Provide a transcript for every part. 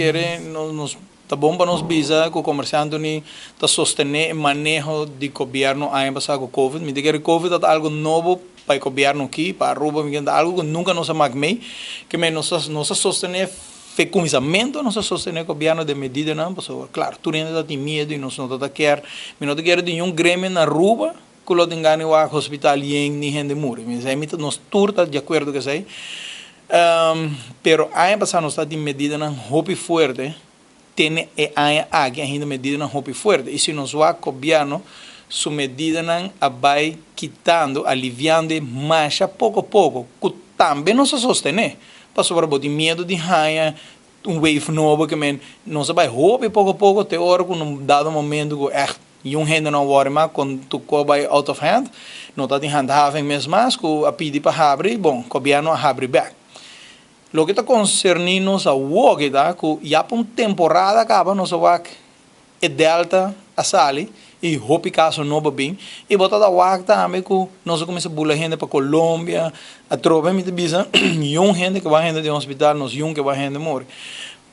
quer nos tá bom para nós bisa que o comerciante ni tá sostener o manejo de governo aí passar com o Covid. Me diga que o Covid é algo novo para o governo aqui, para Aruba, algo que nunca nos amagmei, que nos sostener fecundamento, nos sostener o governo de medida não, pessoal. Claro, tu ainda tem medo e nós não tá quer, me não quer de um grêmio na Aruba, que lo engane o hospital e nem gente morre. Mas aí nós turta de acordo que sei. Pero aí passar nós tá de medida não roupa forte. Tem ainda medida na roupa forte. E se nós o governo, sua medida não vai quitando, aliviando mais pouco a pouco, que também não se sostener. Para sobretudo medo de raia, wave novo que não se vai roupa pouco a pouco, até hora que num dado momento que gente não worry mais, quando tu vai out of hand, não está em handhaving mesmo, mas que a pedir para abrir, bom, o governo abre back. Lo que está concernindo a work, que já por uma temporada acaba nossa work é delta a sali e roupa caso novo bem e botar da work também que nós começa a bular gente para Colômbia a tropa me bisa gente que vai gente de hospital nós que vai gente morre.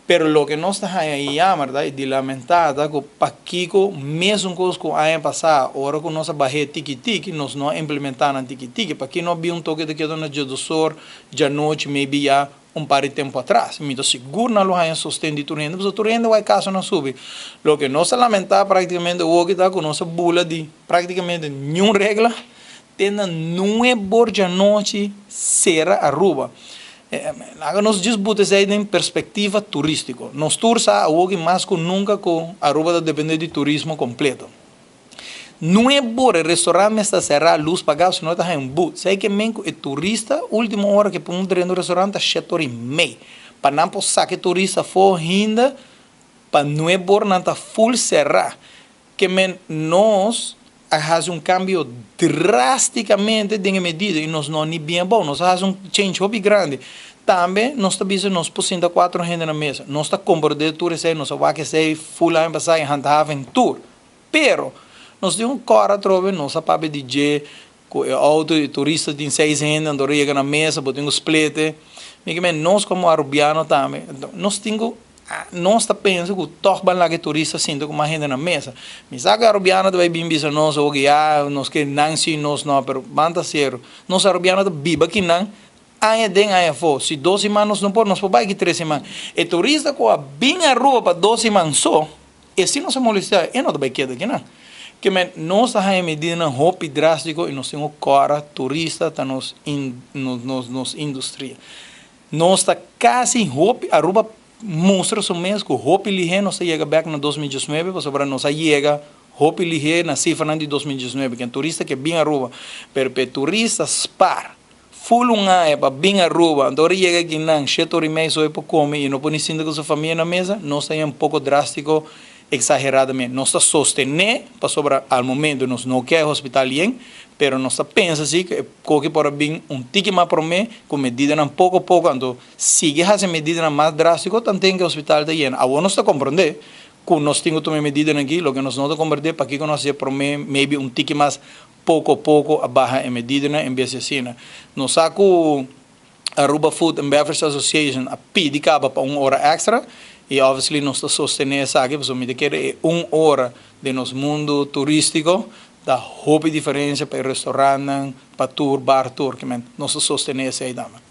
Pero lo que nós está aí amar e de lamentar que para Kiko mesmo coisa que aí passar hora que nós barre tiki nós não implementar tiki para que não vi um toque de que dona de doctor já noite maybe já par de tempo atrás. Me seguro na loja sustento de renda, mas o renda vai caso não sube. Lo que nós lamentar praticamente o que está com nossa bula de praticamente nenhuma regra, tendo não é borja noite será Aruba. Agora nós disputas aí em perspectiva turística. Nós tursa o que mais que nunca com Aruba depende de turismo completo. Não é bom, o restaurante está cerrado, luz pagada, se não está em boot. Sei que mesmo é turista, última hora que põe um treino no restaurante, está 7h30. Para não passar que turista for ainda, para não é bom, não está full cerrado. Que nós fazemos cambio drasticamente de medida e nós não é bem bom, nós fazemos change hobby grande. Também nós estamos nós pusemos 4 gente na mesa, nós estamos comprando turistas, nós vamos fazer full time passar em handhaving tour. Pero nós temos um cara trove, nós sabemos DJ, auto turista tem 6 gente, andando chega na mesa, botamos split. Nós como arubiano também, nós temos nós está pensando que o torban lá que turista sinto com mais gente na mesa. Me sabe arubiano vai bem bisa nós ou guiar, nós que não se nós não, pero banda zero. Nós arubiano tá biba que não. Aí den aí for, se 2 semanas não pode, nós pode que 3 semanas. E turista com a bem a rua para 2 semanas só, e se não se molestar, não vai quedar aqui não. Que nós está em medida na roupa drástico e nós temos cara turista tá nos indústria. Nós está quase roupa a roupa mostra o mesmo que roupa ligeira nós chega back na 2019, para sobre nós chega roupa ligeira na cifra de 2019, que é turista que bem a roupa, pero turista spar full para bem a roupa, então chega aqui não, 7h30 só para comer e não pode sentar com sua família na mesa, nós está um pouco drástico exageradamente. Nós está sostener para sobre ao momento nós não quer hospital bem, pero nós pensa assim que qualquer por bem tique mais para mim com medida um pouco a pouco quando sigue essa medida mais drástica também que o hospital está lleno. Agora nós está compreender que nós temos que tomar medida aqui, lo que nós não está compreender para que nós para mim maybe tique mais pouco a pouco a barra em medida em vez de assim. Nós saco Aruba Food and Beverage Association a pedir para 1 hora extra. E, obviamente, nós estamos sustentando essa aqui, porque me quer 1 hora de nosso mundo turístico, da roupa diferença para restaurante, para tour, bar tour, que nós estamos sustentando essa aí, dama.